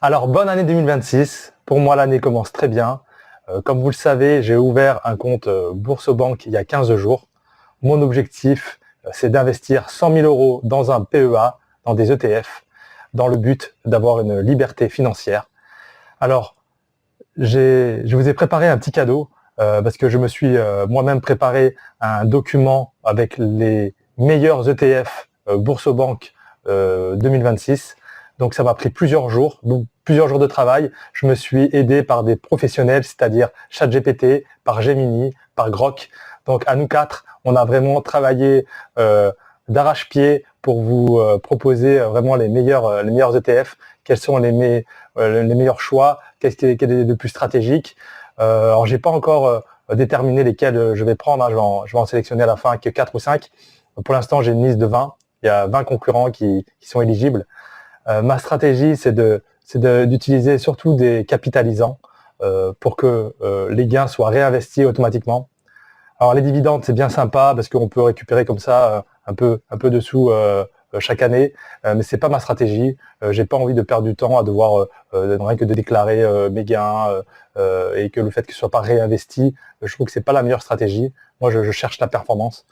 Alors, bonne année 2026. Pour moi, l'année commence très bien. Comme vous le savez, j'ai ouvert un compte Boursorama il y a 15 jours. Mon objectif, c'est d'investir 100 000 euros dans un PEA, dans des ETF, dans le but d'avoir une liberté financière. Alors, je vous ai préparé un petit cadeau parce que je me suis moi-même préparé un document avec les meilleurs ETF Boursorama 2026. Donc ça m'a pris plusieurs jours, donc plusieurs jours de travail. Je me suis aidé par des professionnels, c'est-à-dire ChatGPT, par Gemini, par Grok. Donc à nous quatre, on a vraiment travaillé d'arrache-pied pour vous proposer vraiment les meilleurs ETF. Quels sont les meilleurs choix, qu'est-ce qui est le plus stratégique. Alors j'ai pas encore déterminé lesquels je vais prendre, hein. Je vais en sélectionner à la fin que 4 ou 5. Pour l'instant, j'ai une liste de 20. Il y a 20 concurrents qui sont éligibles. Ma stratégie, c'est d'utiliser surtout des capitalisants pour que les gains soient réinvestis automatiquement. Alors les dividendes, c'est bien sympa parce qu'on peut récupérer comme ça un peu de sous chaque année, mais c'est pas ma stratégie. J'ai pas envie de perdre du temps à devoir rien que de déclarer mes gains et que le fait que ce soit pas réinvesti, je trouve que c'est pas la meilleure stratégie. Moi, je cherche la performance.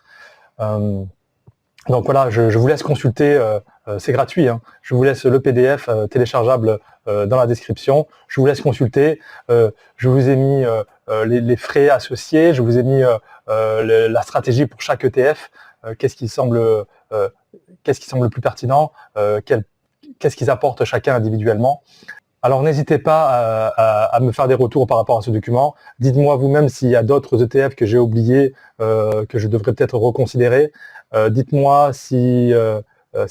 Donc voilà, je vous laisse consulter, c'est gratuit, hein. Je vous laisse le PDF téléchargeable dans la description. Je vous laisse consulter. Je vous ai mis les frais associés, je vous ai mis la stratégie pour chaque ETF, qu'est-ce qui semble le plus pertinent, qu'est-ce qu'ils apportent chacun individuellement. Alors n'hésitez pas à me faire des retours par rapport à ce document. Dites-moi vous-même s'il y a d'autres ETF que j'ai oubliés, que je devrais peut-être reconsidérer. Dites-moi si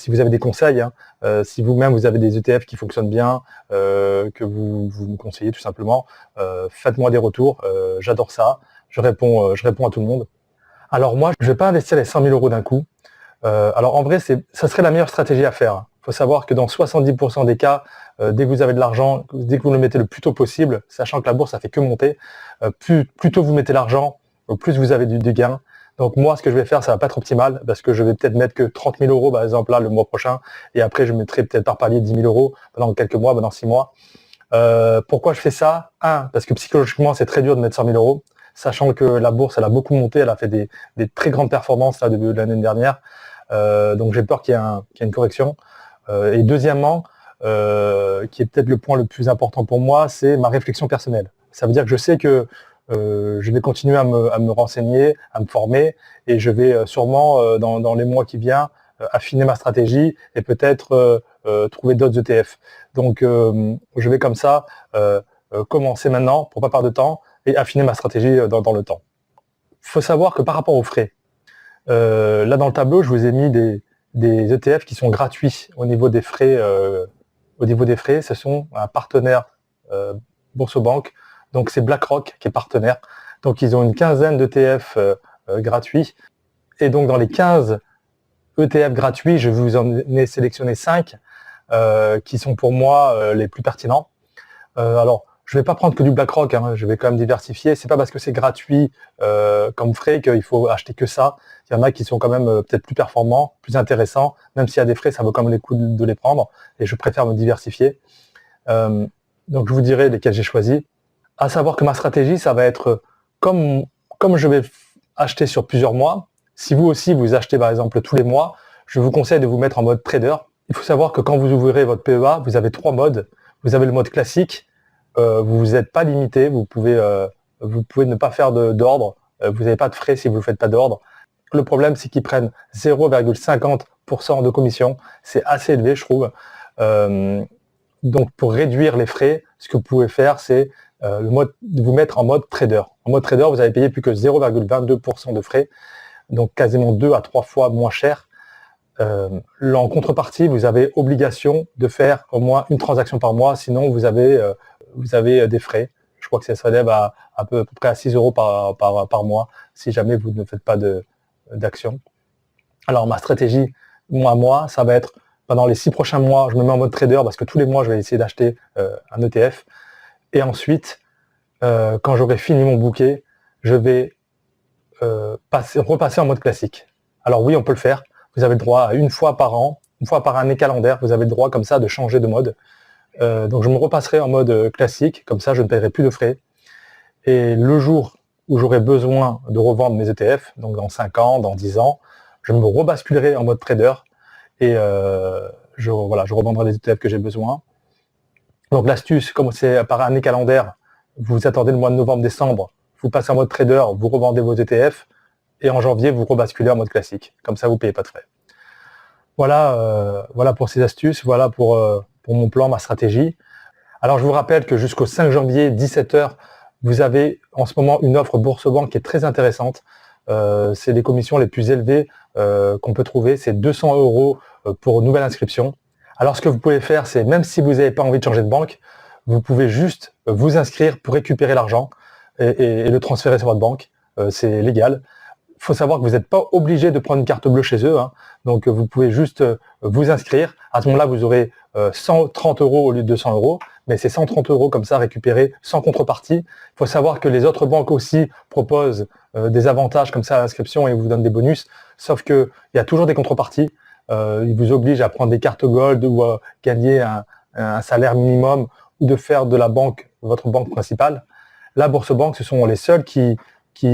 vous avez des conseils, hein. Si vous-même vous avez des ETF qui fonctionnent bien, que vous me conseillez tout simplement. Faites-moi des retours, j'adore ça. Je réponds à tout le monde. Alors moi, je ne vais pas investir les 100 000 euros d'un coup. Alors en vrai, ça serait la meilleure stratégie à faire. Il faut savoir que dans 70% des cas, dès que vous avez de l'argent, dès que vous le mettez le plus tôt possible, sachant que la bourse, ça fait que monter, plus tôt vous mettez l'argent, plus vous avez du gain. Donc moi, ce que je vais faire, ça va pas être optimal, parce que je vais peut-être mettre que 30 000 euros, par exemple, là, le mois prochain, et après, je mettrai peut-être par palier 10 000 euros pendant quelques mois, pendant 6 mois. Pourquoi je fais ça? Parce que psychologiquement, c'est très dur de mettre 100 000 euros, sachant que la bourse, elle a beaucoup monté, elle a fait des très grandes performances là, de l'année dernière. Donc j'ai peur qu'il y ait une correction. Et deuxièmement, qui est peut-être le point le plus important pour moi, c'est ma réflexion personnelle. Ça veut dire que je sais que je vais continuer à me renseigner, à me former, et je vais sûrement, dans les mois qui viennent, affiner ma stratégie et peut-être trouver d'autres ETF. Donc je vais comme ça commencer maintenant pour pas perdre de temps et affiner ma stratégie dans le temps. Il faut savoir que par rapport aux frais, là dans le tableau, je vous ai mis des ETF qui sont gratuits au niveau des frais. Ce sont un partenaire Boursorama. Donc c'est BlackRock qui est partenaire. Donc ils ont une quinzaine d'ETF gratuits. Et donc dans les 15 ETF gratuits, je vous en ai sélectionné 5 qui sont pour moi les plus pertinents. Alors, je ne vais pas prendre que du BlackRock, hein, je vais quand même diversifier. C'est pas parce que c'est gratuit comme frais qu'il faut acheter que ça. Il y en a qui sont quand même peut-être plus performants, plus intéressants. Même s'il y a des frais, ça vaut quand même les coups de les prendre. Et je préfère me diversifier. Donc, je vous dirai lesquels j'ai choisi. À savoir que ma stratégie, ça va être comme je vais acheter sur plusieurs mois. Si vous aussi, vous achetez par exemple tous les mois, je vous conseille de vous mettre en mode trader. Il faut savoir que quand vous ouvrirez votre PEA, vous avez 3 modes. Vous avez le mode classique, vous n'êtes pas limité, vous pouvez ne pas faire d'ordre, vous n'avez pas de frais si vous ne faites pas d'ordre. Le problème, c'est qu'ils prennent 0,50% de commission, c'est assez élevé, je trouve. Donc, pour réduire les frais, ce que vous pouvez faire, c'est de vous mettre en mode trader. En mode trader, vous allez payer plus que 0,22% de frais, donc quasiment 2 à 3 fois moins cher. En contrepartie, vous avez obligation de faire au moins une transaction par mois, sinon vous avez des frais. Je crois que ça s'élève à peu près à 6 euros par mois, si jamais vous ne faites pas d'action. Alors ma stratégie, moi, ça va être pendant les 6 prochains mois, je me mets en mode trader parce que tous les mois, je vais essayer d'acheter un ETF. Et ensuite, quand j'aurai fini mon bouquet, je vais repasser en mode classique. Alors oui, on peut le faire. Vous avez le droit à une fois par an, une fois par année calendaire, vous avez le droit comme ça de changer de mode. Donc je me repasserai en mode classique, comme ça je ne paierai plus de frais. Et le jour où j'aurai besoin de revendre mes ETF, donc dans 5 ans, dans 10 ans, je me rebasculerai en mode trader et je revendrai les ETF que j'ai besoin. Donc l'astuce, comme c'est par année calendaire, vous attendez le mois de novembre-décembre, vous passez en mode trader, vous revendez vos ETF, et en janvier, vous rebasculez en mode classique. Comme ça, vous ne payez pas de frais. Voilà, voilà pour ces astuces, voilà pour mon plan, ma stratégie. Alors je vous rappelle que jusqu'au 5 janvier, 17h, vous avez en ce moment une offre Boursorama qui est très intéressante. C'est les commissions les plus élevées qu'on peut trouver. C'est 200 € pour une nouvelle inscription. Alors ce que vous pouvez faire, c'est même si vous n'avez pas envie de changer de banque, vous pouvez juste vous inscrire pour récupérer l'argent et le transférer sur votre banque. C'est légal. Il faut savoir que vous n'êtes pas obligé de prendre une carte bleue chez eux. Donc vous pouvez juste vous inscrire. À ce moment-là, vous aurez 130 € au lieu de 200 €. Mais c'est 130 € comme ça récupérés sans contrepartie. Il faut savoir que les autres banques aussi proposent des avantages comme ça à l'inscription et vous donnent des bonus. Sauf qu'il y a toujours des contreparties. Ils vous obligent à prendre des cartes Gold ou à gagner un salaire minimum ou de faire de la banque votre banque principale. La Boursorama, ce sont les seuls qui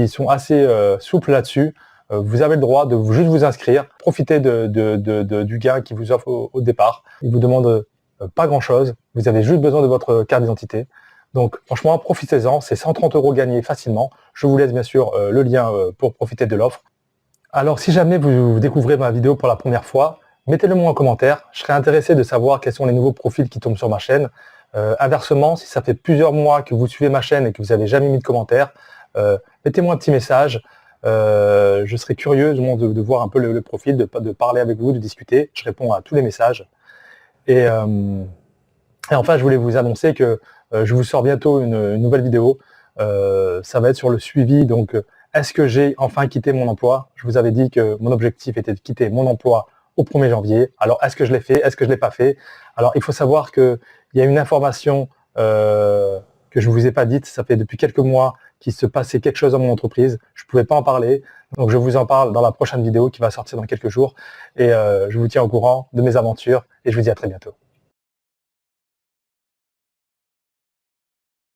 sont assez souples là-dessus. Vous avez le droit de juste vous inscrire, profiter du gain qu'ils vous offrent au départ. Ils vous demandent pas grand-chose, vous avez juste besoin de votre carte d'identité. Donc franchement, profitez-en, c'est 130 € gagnés facilement. Je vous laisse bien sûr le lien pour profiter de l'offre. Alors si jamais vous découvrez ma vidéo pour la première fois, mettez-le moi en commentaire. Je serais intéressé de savoir quels sont les nouveaux profils qui tombent sur ma chaîne. Inversement, si ça fait plusieurs mois que vous suivez ma chaîne et que vous n'avez jamais mis de commentaire, mettez-moi un petit message. Je serais curieux de voir un peu le profil, de parler avec vous, de discuter. Je réponds à tous les messages. Et enfin, je voulais vous annoncer que je vous sors bientôt une nouvelle vidéo. Ça va être sur le suivi. Donc, est-ce que j'ai enfin quitté mon emploi? Je vous avais dit que mon objectif était de quitter mon emploi au 1er janvier. Alors, est-ce que je l'ai fait? Est-ce que je ne l'ai pas fait? Alors, il faut savoir qu'il y a une information que je ne vous ai pas dite. Ça fait depuis quelques mois qu'il se passait quelque chose dans mon entreprise. Je ne pouvais pas en parler. Donc, je vous en parle dans la prochaine vidéo qui va sortir dans quelques jours. Et je vous tiens au courant de mes aventures et je vous dis à très bientôt.